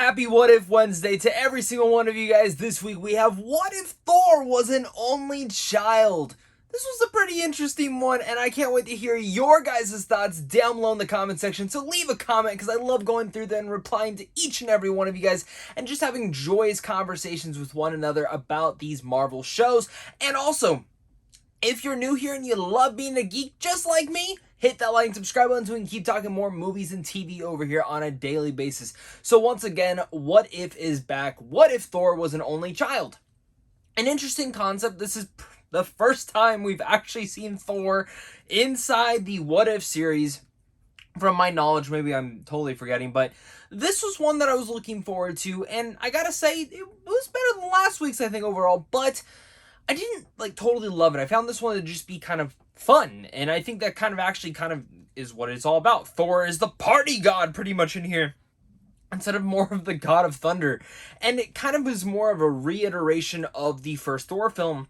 happy What If Wednesday to every single one of you guys. This week we have What If Thor was an only child? This was a pretty interesting one, and I can't wait to hear your guys' thoughts down below in the comment section. So leave a comment, because I love going through them and replying to each and every one of you guys, and just having joyous conversations with one another about these Marvel shows. And also, if you're new here and you love being a geek just like me, hit that like and subscribe button so we can keep talking more movies and TV over here on a daily basis. So once again, What If is back. What if Thor was an only child? An interesting concept. This is the first time we've actually seen Thor inside the What If series. From my knowledge, maybe I'm totally forgetting, but this was one that I was looking forward to, and I gotta say, it was better than last week's, I think, overall, but I didn't, totally love it. I found this one to just be kind of fun, and I think that kind of is what it's all about. Thor is the party god, pretty much, in here, instead of more of the god of thunder, and it kind of was more of a reiteration of the first Thor film,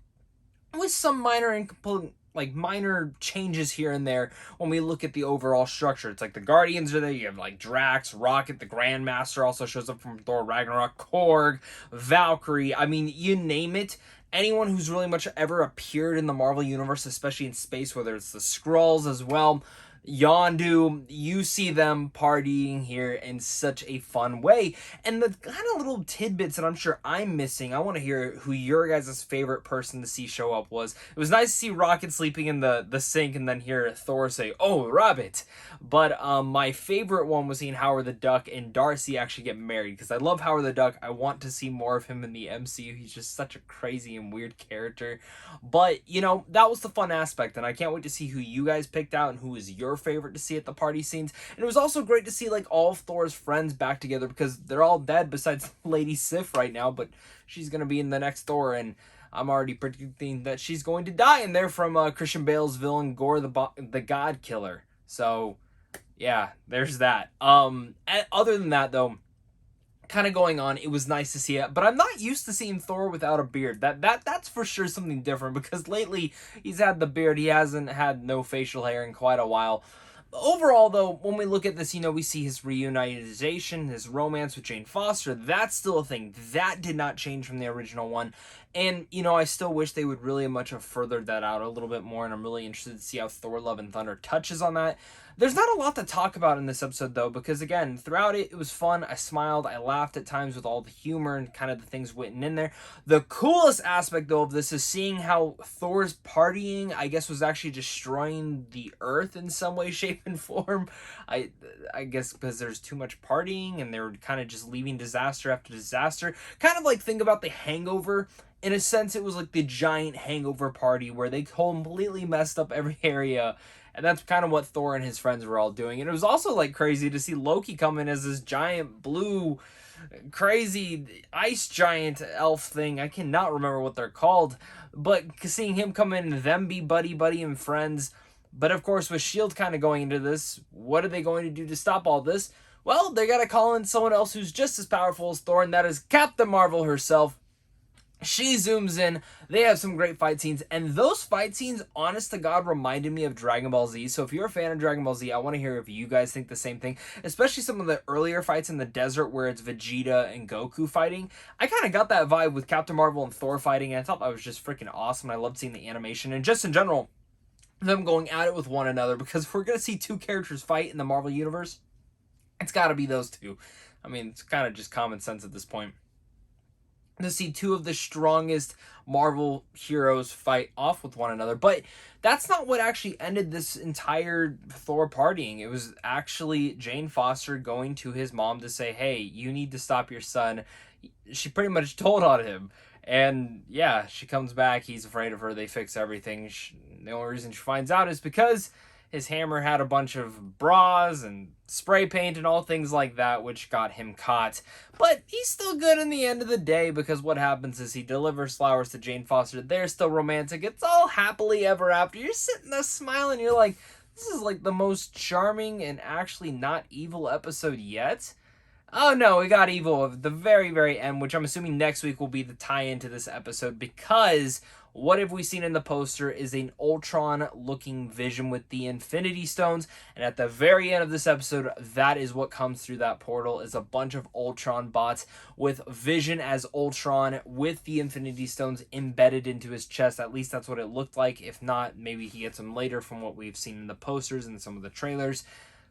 with some minor changes here and there when we look at the overall structure. It's like the Guardians are there, you have Drax, Rocket, the Grandmaster also shows up from Thor Ragnarok, Korg, Valkyrie, I mean, you name it. Anyone who's really much ever appeared in the Marvel Universe, especially in space, whether it's the Skrulls as well, Yondu, you see them partying here in such a fun way. And the kind of little tidbits that I'm sure I'm missing, I want to hear who your guys' favorite person to see show up was. It was nice to see Rocket sleeping in the sink and then hear Thor say, "Oh, Rabbit." But my favorite one was seeing Howard the Duck and Darcy actually get married, because I love Howard the Duck. I want to see more of him in the MCU. He's just such a crazy and weird character. But, that was the fun aspect, and I can't wait to see who you guys picked out and who is your favorite to see at the party scenes. And it was also great to see all of Thor's friends back together, because they're all dead besides Lady Sif right now, but she's going to be in the next Thor, and I'm already predicting that she's going to die in there from Christian Bale's villain Gore the God Killer. So yeah, there's that. Other than that, though, kind of going on, it was nice to see it, but I'm not used to seeing Thor without a beard. That's for sure something different, because lately he's had the beard. He hasn't had no facial hair in quite a while. Overall, though, when we look at this, we see his reunionization, his romance with Jane Foster. That's still a thing. That did not change from the original one. And, I still wish they would really much have furthered that out a little bit more, and I'm really interested to see how Thor Love and Thunder touches on that. There's not a lot to talk about in this episode, though, because, again, throughout it was fun. I smiled. I laughed at times with all the humor and kind of the things written in there. The coolest aspect, though, of this is seeing how Thor's partying, I guess, was actually destroying the Earth in some way, shape, and form. I guess because there's too much partying, and they were kind of just leaving disaster after disaster. Kind of think about The Hangover. In a sense, it was like the giant hangover party where they completely messed up every area. And that's kind of what Thor and his friends were all doing. And it was also crazy to see Loki come in as this giant blue, crazy ice giant elf thing. I cannot remember what they're called. But seeing him come in and them be buddy and friends. But of course, with S.H.I.E.L.D. kind of going into this, what are they going to do to stop all this? Well, they got to call in someone else who's just as powerful as Thor, and that is Captain Marvel herself. She zooms in, they have some great fight scenes, and those fight scenes, honest to God, reminded me of Dragon Ball Z. So if you're a fan of Dragon Ball Z, I want to hear if you guys think the same thing, especially some of the earlier fights in the desert where it's Vegeta and Goku fighting. I kind of got that vibe with Captain Marvel and Thor fighting, and I thought that was just freaking awesome. I loved seeing the animation, and just in general, them going at it with one another, because if we're going to see two characters fight in the Marvel Universe, it's got to be those two. I mean, it's kind of just common sense at this point. To see two of the strongest Marvel heroes fight off with one another. But that's not what actually ended this entire Thor partying. It was actually Jane Foster going to his mom to say, "Hey, you need to stop your son." She pretty much told on him. And yeah, she comes back. He's afraid of her. They fix everything. The only reason she finds out is because his hammer had a bunch of bras and spray paint and all things like that, which got him caught. But he's still good in the end of the day, because what happens is he delivers flowers to Jane Foster. They're still romantic. It's all happily ever after. You're sitting there smiling. You're like, this is the most charming and actually not evil episode yet. Oh no, we got evil at the very, very end, which I'm assuming next week will be the tie-in to this episode, because what if we seen in the poster is an Ultron looking Vision with the Infinity Stones, and at the very end of this episode, that is what comes through that portal, is a bunch of Ultron bots with Vision as Ultron with the Infinity Stones embedded into his chest. At least that's what it looked like. If not, maybe he gets them later from what we've seen in the posters and some of the trailers.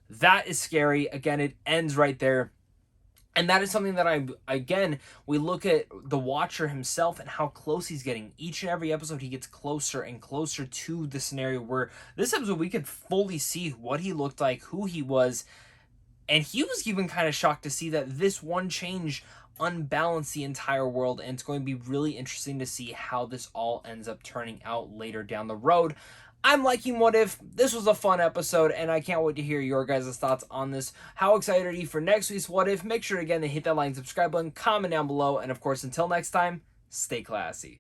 That is scary. Again, it ends right there. And that is something that we look at the Watcher himself and how close he's getting. Each and every episode, he gets closer and closer to the scenario where this episode we could fully see what he looked like, who he was. And he was even kind of shocked to see that this one change unbalanced the entire world. And it's going to be really interesting to see how this all ends up turning out later down the road. I'm liking What If. This was a fun episode, and I can't wait to hear your guys' thoughts on this. How excited are you for next week's What If? Make sure, again, to hit that like and subscribe button, comment down below, and of course, until next time, stay classy.